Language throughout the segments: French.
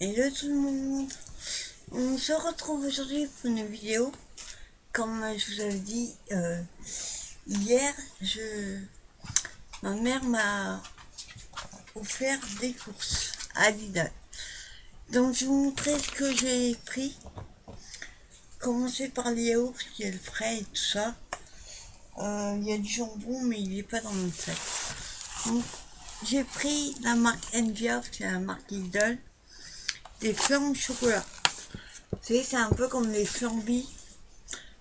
Hello tout le monde, on se retrouve aujourd'hui pour une vidéo. Comme je vous avais dit hier, ma mère m'a offert des courses à Lidl. Donc je vais vous montrer ce que j'ai pris. Commencer par les yaourts, il y a le frais et tout ça. Il y a du jambon mais il n'est pas dans mon sac. Donc j'ai pris la marque Envia, c'est la marque Lidl, des fleurs au chocolat. Vous savez, c'est un peu comme les flambis,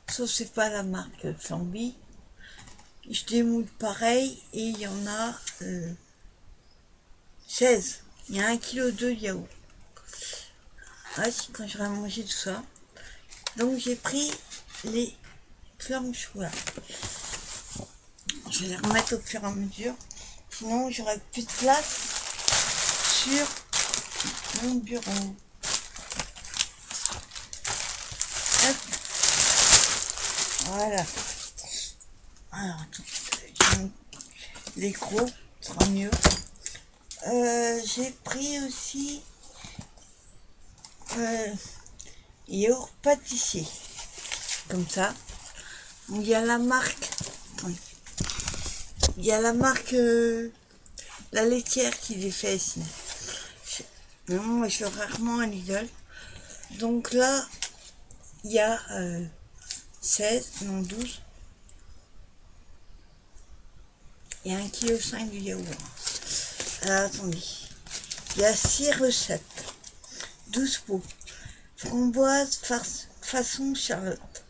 sauf c'est pas la marque Flamby. Je démoule pareil et il y en a 16. Il y a 1,2 kg de yaourt. Ah, c'est quand j'aurai mangé tout ça. Donc j'ai pris les fleurs au chocolat. Je vais les remettre au fur et à mesure. Sinon j'aurai plus de place sur mon bureau. Hop. Voilà. Alors, attends, les gros, ça sera mieux. J'ai pris aussi yaourt pâtissier, comme ça. Il y a la marque, attendez, il y a la marque la laitière qui les fait ici. Non, moi je vais rarement à Lidl. Donc là, il y a 16, non 12. Il y a 1,5 kg de yaourt. Alors attendez, il y a 6 recettes, 12 pots. Framboise façon Charlotte,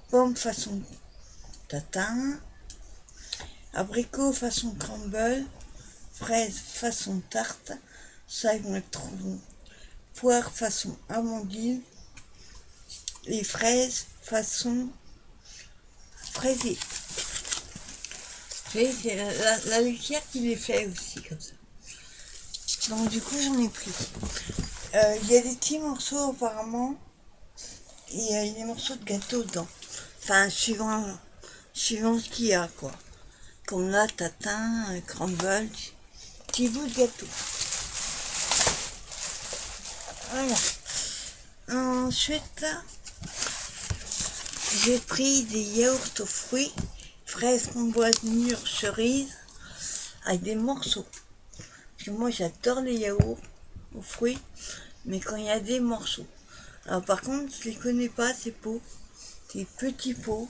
pomme façon tatin, abricot façon crumble, fraise façon tarte, ça ils vont être trop bon, poire façon amandine, les fraises façon fraisée. C'est la laitière qui les fait aussi comme ça. Donc du coup j'en ai pris. Il y a des petits morceaux apparemment et il y a des morceaux de gâteau dedans. Enfin suivant ce qu'il y a quoi. Comme là, tatin, crumble, petit bout de gâteau. Voilà. Ensuite, j'ai pris des yaourts aux fruits, fraises, framboises, mûres, cerises, avec des morceaux. Parce que moi, j'adore les yaourts aux fruits, mais quand il y a des morceaux. Alors par contre, je les connais pas, ces pots. Ces petits pots.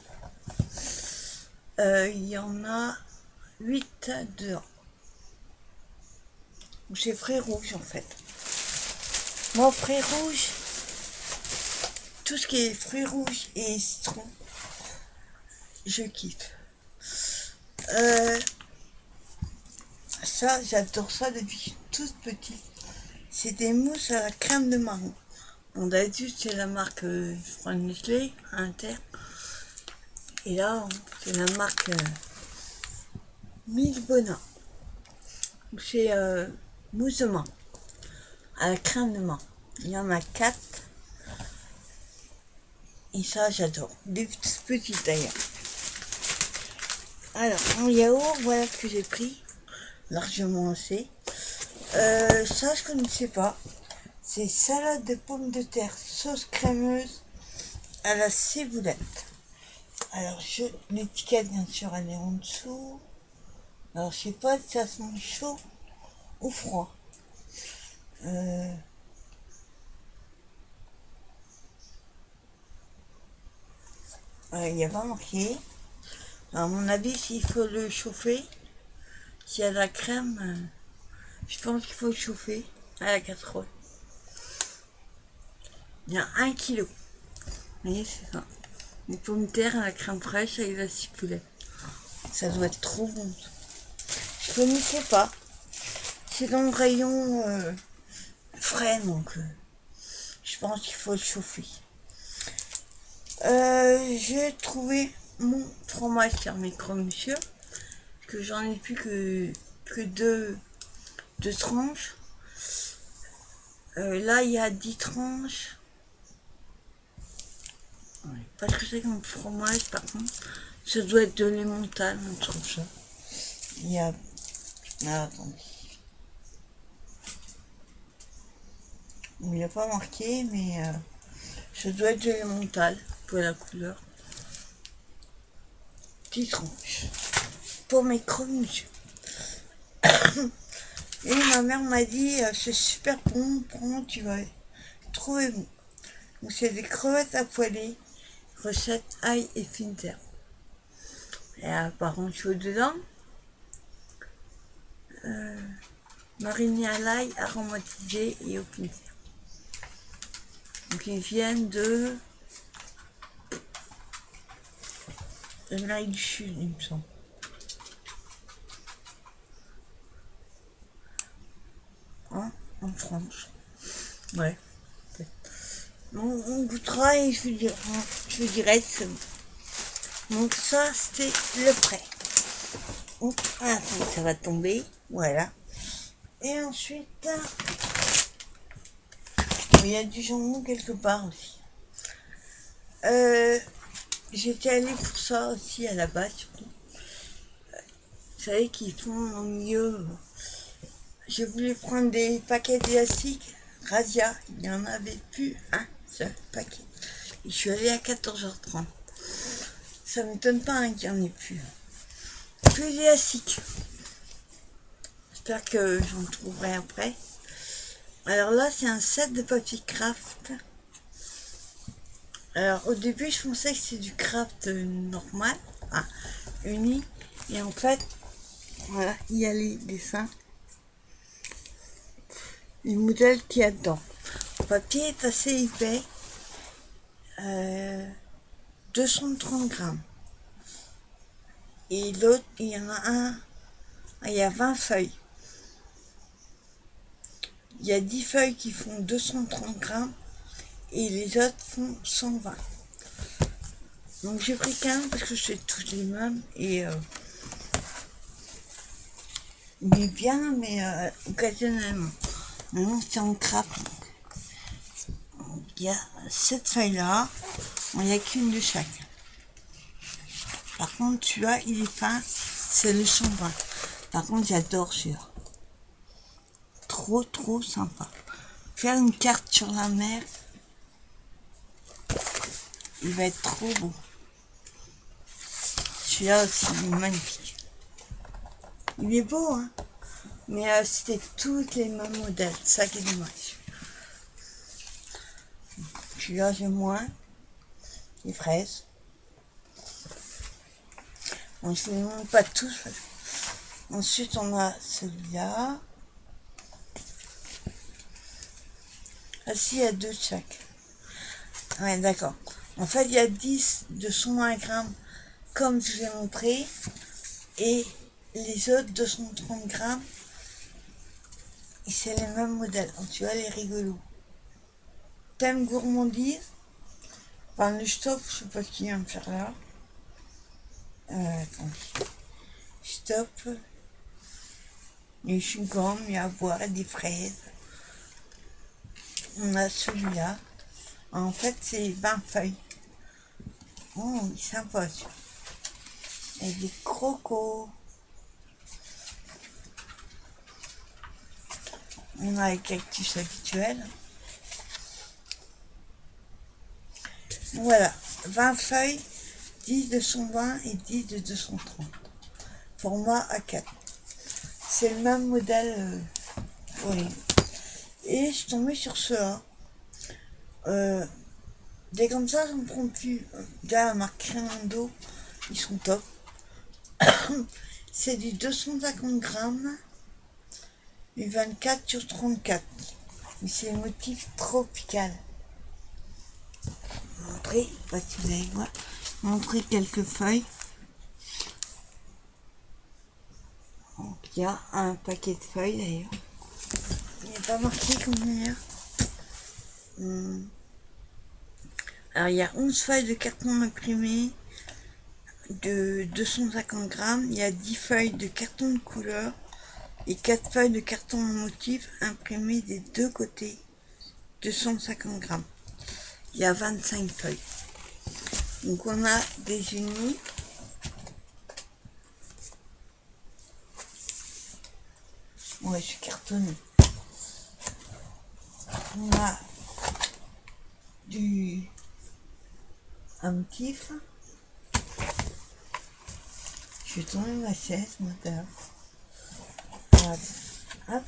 Il y en a 8 dedans. C'est frais rouge en fait. Moi, frais rouge, tout ce qui est fruits rouges et citron, je kiffe. Ça, j'adore ça depuis toute petite. C'est des mousses à la crème de marron. On d'habitude, c'est la marque, je prends une Nestlé, Inter. Et là, c'est la marque Mille Bonin. C'est mousse de menthe à la crème de menthe. Il y en a 4. Et ça, j'adore. Des petites d'ailleurs. Alors, en yaourt, voilà ce que j'ai pris. Largement assez. Ça, je connaissais pas. C'est salade de pommes de terre, sauce crémeuse à la ciboulette. Alors, l'étiquette, bien sûr, elle est en dessous. Alors, je sais pas si ça sent chaud ou froid. Il n'y a pas marqué. À mon avis, s'il faut le chauffer, s'il y a de la crème, je pense qu'il faut le chauffer à la casserole. Il y a 1 kg. Vous voyez, c'est ça. Les pommes de terre à la crème fraîche avec la ciboulette. Ça doit être trop bon. Je connaissais pas. C'est dans le rayon frais, donc je pense qu'il faut le chauffer. J'ai trouvé mon fromage fermé monsieur, que j'en ai plus que deux tranches. Là, il y a 10 tranches. Ouais, pas ce que c'est comme fromage, par contre. Ça doit être de l'emmental, on trouve ça. Il y a... Ah, attendez. Il n'a pas marqué, mais ça doit être de l'émental pour la couleur. Petite tranche. Pour mes chroniques. Et ma mère m'a dit, c'est super bon, prends, tu vas trouver bon. Donc c'est des crevettes à poêler, recette ail et fine terre. Et par contre, chaud dedans. Mariné à l'ail, aromatisé et au fine terre. Donc ils viennent de l'Amérique du Sud, il me semble. Hein, en France. Ouais. On goûtera et je vous dirai c'est bon. Donc ça, c'était le prêt. Donc, attends, ça va tomber. Voilà. Et ensuite, il y a du jambon quelque part aussi. J'étais allée pour ça aussi à la base. Vous savez qu'ils font au milieu. Je voulais prendre des paquets d'élastiques. Radia, il n'y en avait plus un seul paquet. Et je suis allée à 14h30. Ça ne m'étonne pas qu'il n'y en ait plus. Plus d'élastiques. J'espère que j'en trouverai après. Alors là, c'est un set de papier craft. Alors au début, je pensais que c'était du craft normal, uni. Et en fait, voilà, il y a les dessins. Le modèle qu'il y a dedans. Le papier est assez épais. 230 grammes. Et l'autre, il y en a un. Il y a 20 feuilles. Il y a 10 feuilles qui font 230 grammes. Et les autres font 120. Donc j'ai pris qu'un parce que c'est tous les mêmes. Et il est bien, mais occasionnellement. Maintenant, c'est en craft. Il y a cette feuille-là. Il n'y a qu'une de chaque. Par contre, celui-là, il est fin. C'est le 120. Par contre, j'adore celui-là. Trop sympa. Faire une carte sur la mer, il va être trop beau. Celui-là aussi, il est magnifique. Il est beau, hein. Mais c'était tous les mêmes modèles. Ça qui est dommage. Celui-là, j'ai moins. Les fraises. Bon, je ne les montre pas tous. Ensuite, on a celui-là. Ah si, il y a deux de chaque. Ouais, d'accord. En fait, il y a 10 de 120 grammes, comme je vous ai montré. Et les autres, 230 grammes. Et c'est les mêmes modèles. Donc, tu vois, les rigolos. Thème gourmandise. Enfin, le stop, je sais pas qui vient me faire là. Attends. Stop. Les chewing-gums, il y a à boire des fraises. On a celui-là. En fait, c'est 20 feuilles. Oh, il est sympa, celui-là. Et des crocos. On a les cactus habituels. Voilà, 20 feuilles, 10 de 120 et 10 de 230. Format A4. C'est le même modèle. Oui. Et je suis tombée sur ceux-là. Des comme ça, j'en prends plus. Déjà, la marque Crémando, ils sont top. C'est du 250 grammes. Du 24 sur 34. Mais c'est le motif tropical. Montrer, pas si vous allez voir. Montrer quelques feuilles. Donc, il y a un paquet de feuilles d'ailleurs. Il n'est pas marqué combien. Alors il y a 11 feuilles de carton imprimé de 250 grammes. Il y a 10 feuilles de carton de couleur et 4 feuilles de carton en motif imprimé des deux côtés. 250 grammes. Il y a 25 feuilles. Donc on a des unis. Ouais, je suis cartonné. on a un motif. Je vais tourner ma chaise maintenant. Voilà. Hop.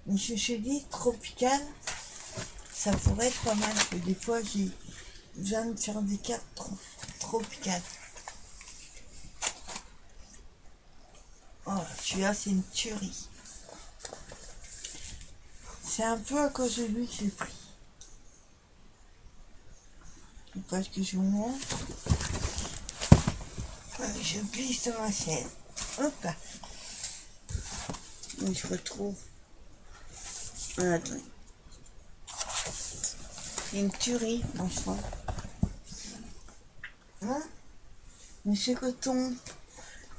Je me suis dit tropical, ça pourrait être pas mal. Parce que des fois j'ai besoin de faire des cartes tropicales. Oh, celui-là c'est une tuerie. C'est un peu à cause de lui que j'ai pris. Parce que je vous montre. Je glisse ma chaîne. Hop là. Et je retrouve. Attends. C'est une tuerie, franchement. Hein? Monsieur Coton,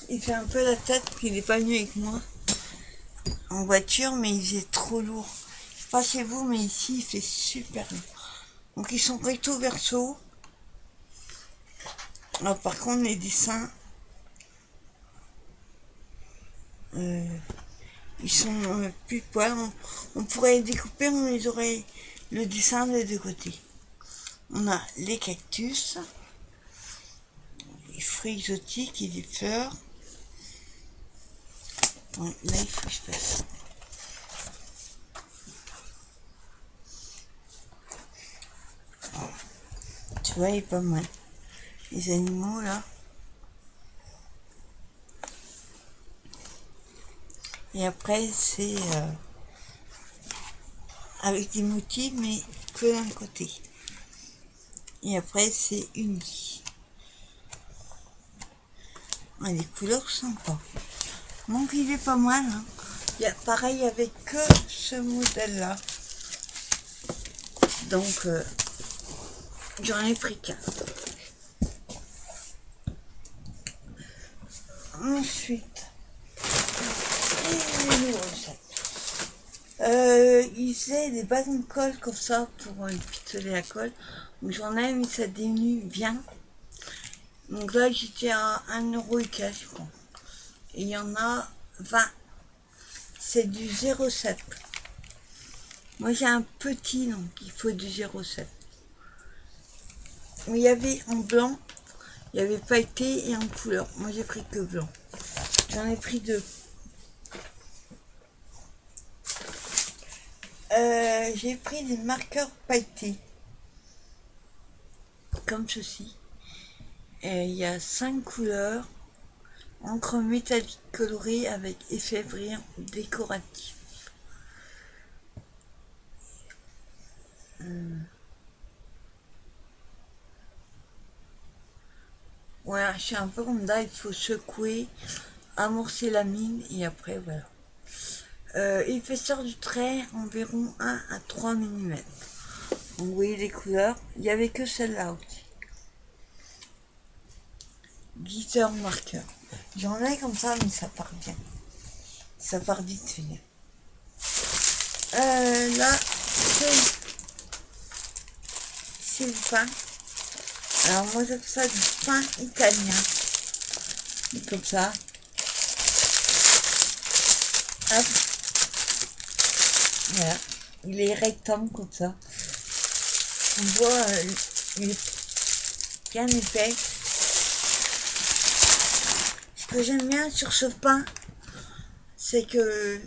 il fait un peu la tête qu'il n'est pas venu avec moi en voiture, mais il faisait trop lourd. Je sais pas chez vous, mais ici il fait super lourd. Donc ils sont recto verso. Alors, par contre, les dessins, ils sont plus poil. On pourrait les découper, on les aurait le dessin des deux côtés. On a les cactus, les fruits exotiques et les fleurs. Bon, là, il faut que je fasse. Tu vois, il est pas mal. Les animaux, là. Et après, c'est avec des motifs, mais que d'un côté. Et après, c'est uni. Ah, les couleurs sympas. Donc, il est pas mal. Hein. Il y a pareil avec que ce modèle-là. Donc, j'en ai pris qu'un. Ensuite, il faisait des bâtons de colle comme ça pour pistolet à colle. Donc j'en ai, mais ça dénue bien. Donc là, j'étais à 1 € et quelques, je crois. Et il y en a 20. C'est du 0,7. Moi, j'ai un petit, donc il faut du 0,7. Mais il y avait en blanc, il y avait pailleté et en couleur. Moi, j'ai pris que blanc. J'en ai pris 2. J'ai pris des marqueurs pailletés. Comme ceci. Il y a 5 couleurs. Encre métallique colorée avec effet brillant décoratif. Voilà, je suis un peu comme ça, il faut secouer, amorcer la mine et après voilà. Épaisseur du trait environ 1 à 3 mm. Donc vous voyez les couleurs, il n'y avait que celle-là aussi. Glitter marqueur. J'en ai comme ça, mais ça part bien. Ça part vite fait. Là, c'est le pain. Alors moi j'appelle ça du pain italien. Comme ça. Hop. Voilà. Il est rectangle comme ça. On voit, il est bien épais. Ce que j'aime bien sur ce pain, c'est que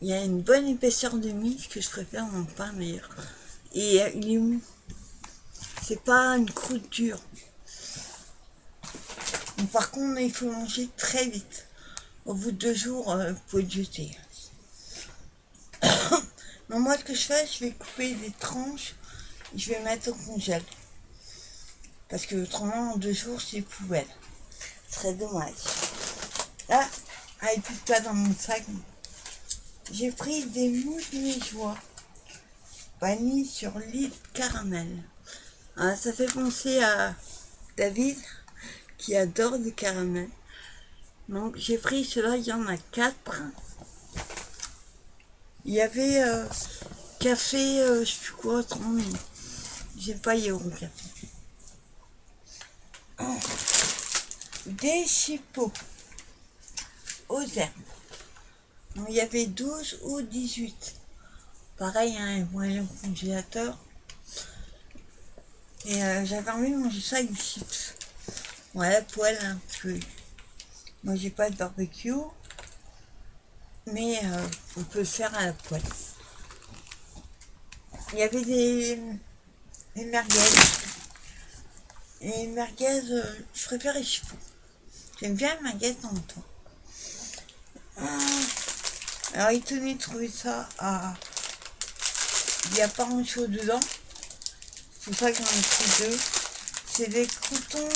il y a une bonne épaisseur de mie, que je préfère mon pain d'ailleurs. Et il est mou. C'est pas une croûte dure. Mais par contre, il faut manger très vite. Au bout de 2 jours, vous pouvez le jeter. Donc moi, ce que je fais, je vais couper des tranches et je vais mettre au congèle. Parce que autrement, en 2 jours, c'est poubelle. Ce serait dommage. Là, avec tout ça dans mon sac, j'ai pris des mousses liégeois. Vanille sur lit de caramel. Ah, ça fait penser à David qui adore le caramel. Donc j'ai pris cela, il y en a 4. Il y avait café, je sais plus quoi, autrement, j'ai pas eu au café. Des chipots aux herbes. Donc, il y avait 12 ou 18. Pareil, hein, ils vont aller au congélateur. Et j'avais envie de manger ça avec des chips. Ouais, la poêle, hein, parce que moi j'ai pas de barbecue. Mais on peut le faire à la poêle. Il y avait des merguez. Et les merguez, je préfère les chipots. J'aime bien les merguez dans le temps. Alors, il tenait de trouver ça à... Il n'y a pas grand chose dedans. C'est pour ça que j'en ai pris deux. C'est des croûtons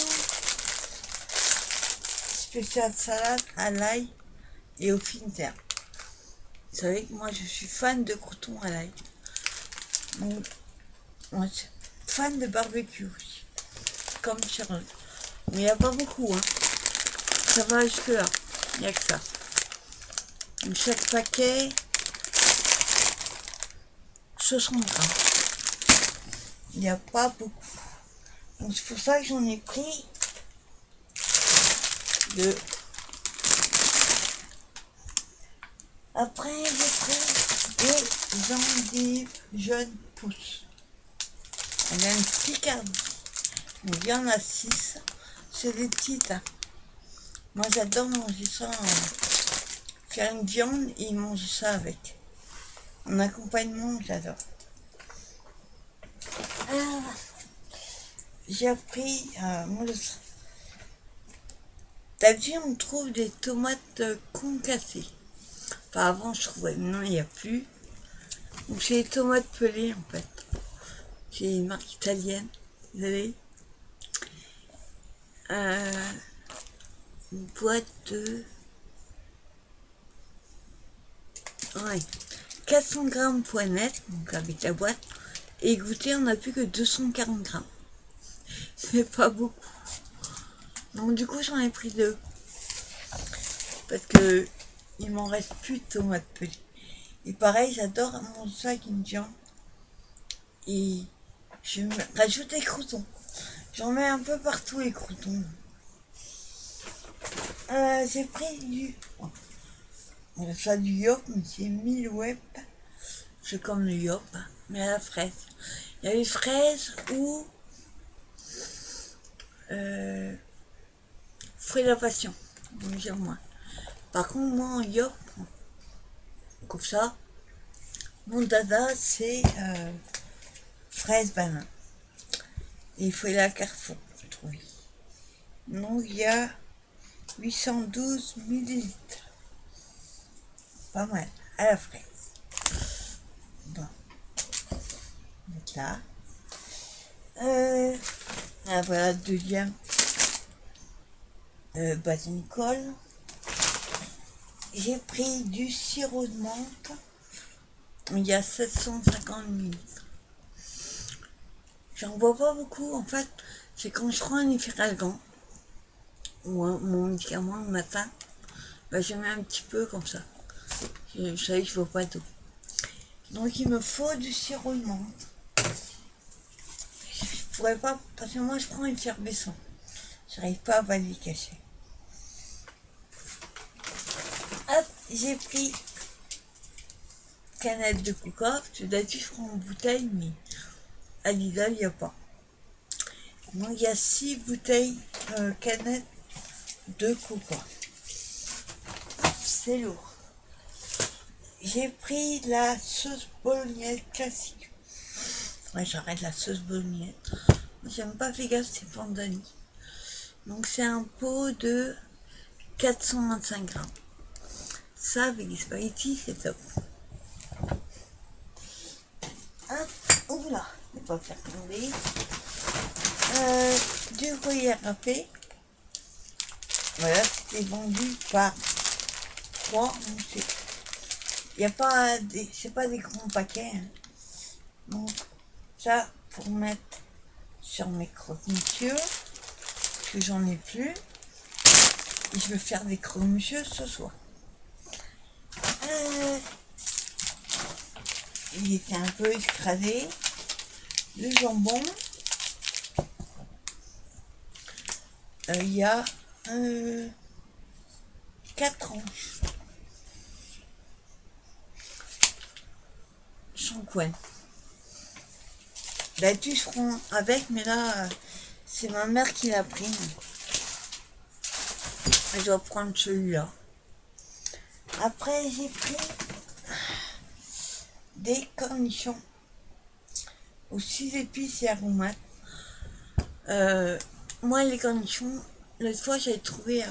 spécial salade à l'ail et aux fines herbes. Vous savez que moi, je suis fan de croûtons à l'ail. Donc, moi, je suis fan de barbecue aussi. Comme Charlotte. Mais il n'y a pas beaucoup, hein. Ça va jusque là. Il n'y a que ça. Donc, chaque paquet, 60 grammes. Il n'y a pas beaucoup. Donc c'est pour ça que j'en ai pris deux. Après, j'ai pris des endives jeunes pousses. On a une Picardie. Donc il y en a 6. C'est des petites. Hein. Moi j'adore manger ça. Faire une viande et manger ça avec. En accompagnement, j'adore. Alors, j'ai pris... d'habitude, on trouve des tomates concassées. Enfin, avant, je trouvais. Maintenant, il n'y a plus. Donc, c'est des tomates pelées, en fait. C'est une marque italienne. Vous avez une boîte de... Ouais. 400 grammes poignette, donc avec la boîte. Et goûter, on n'a plus que 240 grammes. C'est pas beaucoup. Donc, du coup, j'en ai pris deux. Parce que il m'en reste plus de tomates pelées. Et pareil, j'adore manger ça avec une viande. Et je rajoute des croûtons. J'en mets un peu partout les croûtons. J'ai pris du... On a ça du yop, mais c'est Mille Web. C'est comme le yop, mais à la fraise. Il y avait fraise ou... fruits de la passion. Donc j'aime moins. Par contre, moi en yop, comme ça, mon dada c'est fraise banane. Et il faut aller à Carrefour, je trouve. Donc il y a 812 millilitres. Pas mal, à la fraise. Bon. Donc là. Voilà, deuxième. Basilicole. J'ai pris du sirop de menthe. Il y a 750 millilitres. J'en bois pas beaucoup, en fait. C'est quand je prends un efferalgan ou mon médicament le matin, ben, je mets un petit peu comme ça. Je savais que je ne bois pas d'eau. Donc il me faut du sirop de menthe. Je pourrais pas, parce que moi je prends effervescent. J'arrive pas à les cacher. Hop, j'ai pris canette de coca. D'habitude je prends en bouteille, mais à Lidl il n'y a pas. Donc il y a 6 bouteilles canettes de coca. C'est lourd. J'ai pris la sauce bolognaise classique. Ouais, j'arrête la sauce bolognaise. J'aime pas faire gaffe, c'est Pandani. Donc c'est un pot de 425 grammes. Ça, avec des spaghettis, c'est top. Oula, je vais pas faire tomber. Du gruyère râpé. Voilà, c'était vendu par 3. Il n'y a pas des... C'est pas des grands paquets. Hein. Donc, ça, pour mettre sur mes croque-monsieur, que j'en ai plus. Et je vais faire des croque-monsieur ce soir. Il était un peu écrasé. Le jambon. Il y a 4 tranches. shampoing. D'habitude je prends avec, mais là c'est ma mère qui l'a pris. Je dois prendre celui-là. Après j'ai pris des cornichons aux 6 épices et aromates. Moi les cornichons, l'autre fois j'avais trouvé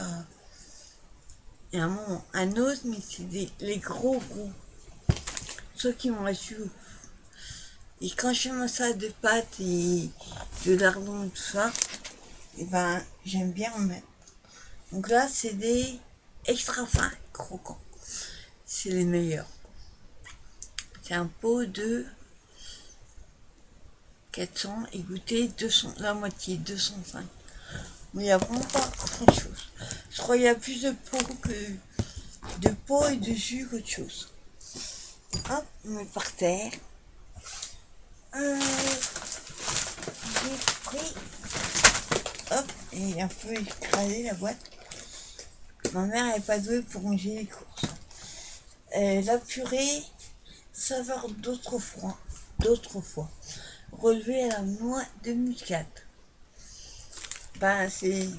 un autre, mais c'est les gros, ceux qui m'ont reçu. Et quand je fais ma salade de pâtes et de lardons et tout ça, et ben j'aime bien en mettre. Donc là c'est des extra fins croquants. C'est les meilleurs. C'est un pot de 400 et goûter 200, la moitié, 205. Mais il n'y a vraiment pas grand chose. Je crois qu'il y a plus de pot et de jus qu'autre chose. Hop, on met par terre. J'ai pris, hop, et un peu écrasé la boîte. Ma mère n'est pas douée pour ranger les courses. La purée, saveur d'autrefois, relevée à la noix de muscade. Ben c'est...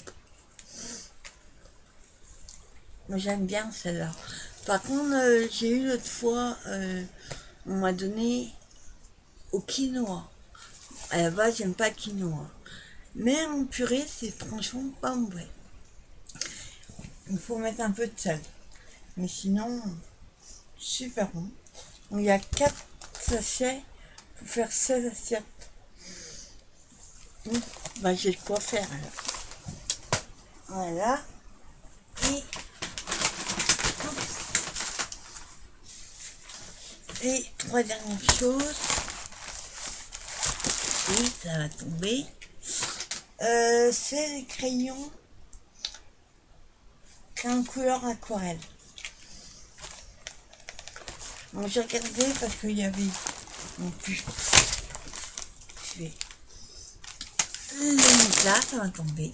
Moi j'aime bien celle-là. Par contre, j'ai eu l'autre fois, on m'a donné au quinoa. À la base, j'aime pas le quinoa. Mais en purée, c'est franchement pas mauvais. Il faut mettre un peu de sel. Mais sinon, super bon. Donc, il y a 4 sachets pour faire 16 assiettes. Ben, j'ai de quoi faire alors. Voilà. Et 3 dernières choses. Oui, ça va tomber. C'est les crayons en couleur aquarelle. Bon, j'ai regardé parce qu'il y avait non plus. Je vais le mettre là, ça va tomber.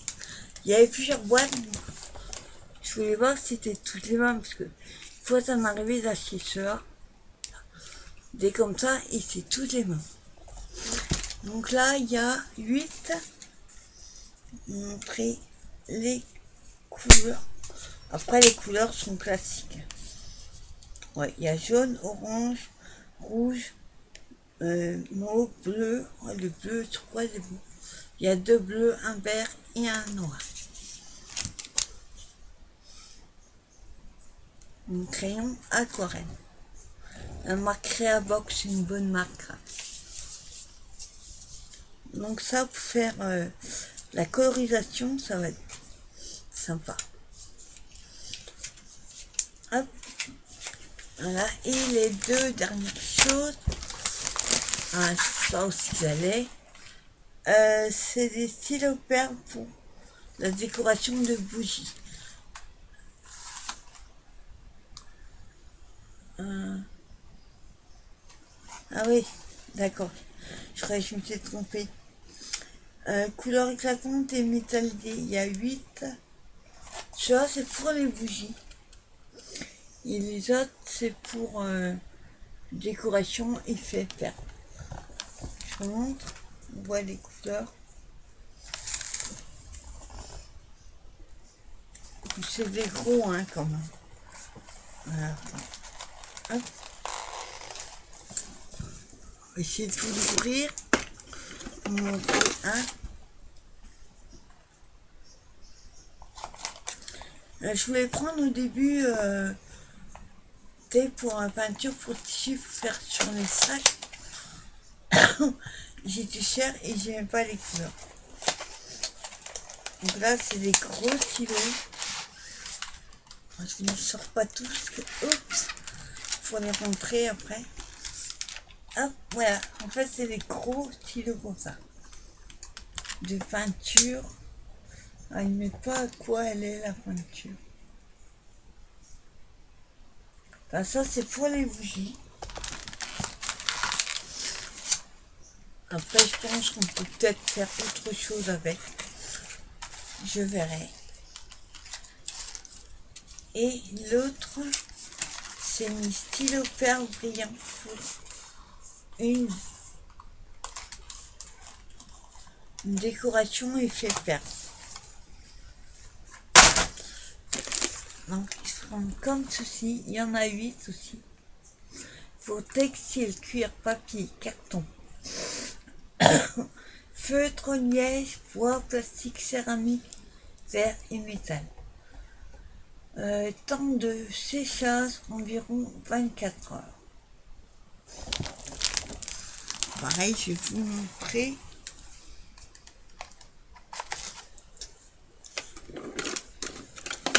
Il y avait plusieurs boîtes. Je voulais voir si c'était toutes les mêmes parce que une fois ça m'est arrivé d'acheter cela. Des comme ça et c'est toutes les mêmes. Donc là il y a 8. Montrer les couleurs. Après les couleurs sont classiques. Ouais, il y a jaune, orange, rouge, mauve, bleu. Ouais, le bleu, je crois, c'est bon. Il y a 2 bleus, un vert et un noir. Un crayon aquarelle. La marque Creabox, c'est une bonne marque. Donc ça, pour faire la colorisation, ça va être sympa. Hop. Voilà. Et les 2 dernières choses, ça aussi j'allais, c'est des stylos perles pour la décoration de bougies. Ah oui, d'accord. Je croyais que je me suis trompée. Couleur éclatante et métallisée, il y a 8. Ça, c'est pour les bougies. Et les autres, c'est pour décoration effet perle. Je vous montre. On voit les couleurs. C'est des gros, hein, quand même. Voilà. Hop. On va essayer de vous l'ouvrir. Vous montrer un. Je voulais prendre au début pour la peinture pour tissu pour faire sur les sacs. J'étais cher et j'aimais pas les couleurs. Donc là c'est des gros stylos. Je ne sors pas tous parce que oups, faut les rentrer après. Hop, voilà. En fait c'est des gros stylos comme ça. De peinture. Ah, il ne met pas à quoi elle est la peinture. Enfin, ça c'est pour les bougies. Après je pense qu'on peut peut-être faire autre chose avec. Je verrai. Et l'autre, c'est mes stylos perles brillants pour une décoration effet perle. Donc ils seront comme ceci, il y en a 8 aussi. Pour textile, cuir, papier, carton, feutre, liège, bois, plastique, céramique, verre et métal. Temps de séchage environ 24 heures. Pareil, je vais vous montrer.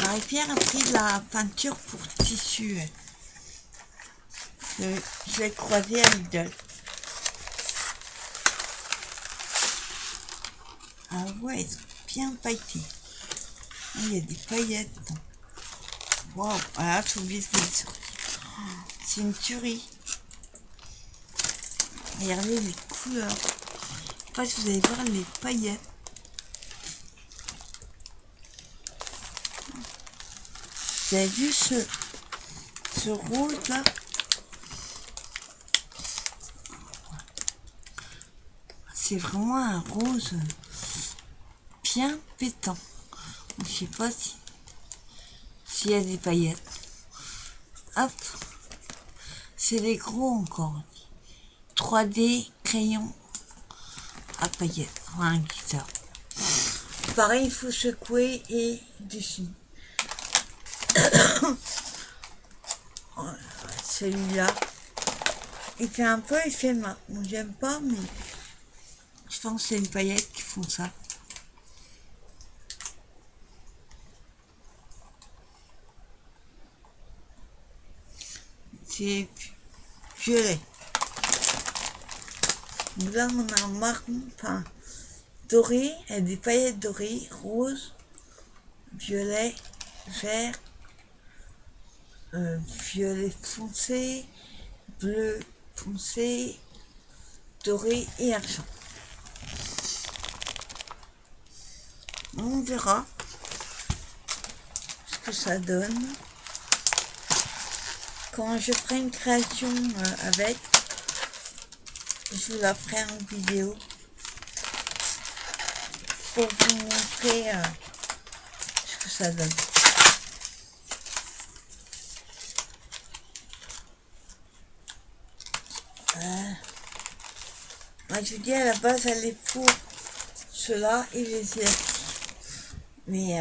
Marie-Pierre a pris de la peinture pour tissu. Je l'ai croisé à Lidl. Ah ouais, ils sont bien pailletés. Il y a des paillettes. Waouh, ah, j'ai oublié de vous le sortir. C'est une tuerie. Regardez les couleurs. En fait, vous allez voir les paillettes. Vous avez vu ce rose là? C'est vraiment un rose bien pétant. Je sais pas s'il y a des paillettes. Hop, c'est des gros encore. 3D crayon à paillettes. Voilà qui sort. Pareil, il faut secouer et dessiner. Celui-là, il fait un peu effet mat. Moi, j'aime pas, mais je pense que c'est les paillettes qui font ça. C'est violet. Là, on a un marron, enfin, doré, et des paillettes dorées, rose, violet, vert, violet foncé, bleu foncé, doré et argent. On verra ce que ça donne. Quand je ferai une création avec, je vous la ferai en vidéo pour vous montrer ce que ça donne. Moi je vous dis, à la base elle est pour cela et les élastiques, mais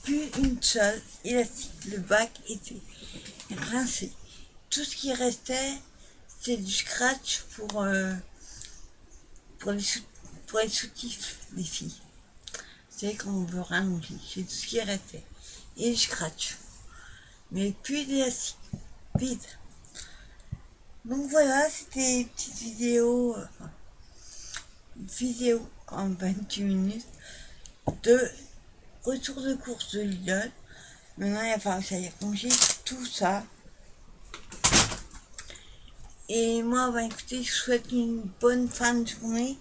plus une seule élastique. Le bac était rincé. Tout ce qui restait, c'était du scratch pour les soutifs des filles. C'est quand on veut ranger, c'est tout ce qui restait. Et du scratch. Mais plus d'élastique. Vide. Donc voilà, c'était une petite vidéo en 28 minutes de retour de course de Lidl. Maintenant, il va falloir que j'aille ranger tout ça. Et moi, écoutez, je vous souhaite une bonne fin de journée.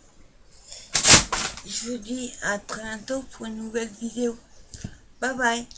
Je vous dis à très bientôt pour une nouvelle vidéo. Bye bye.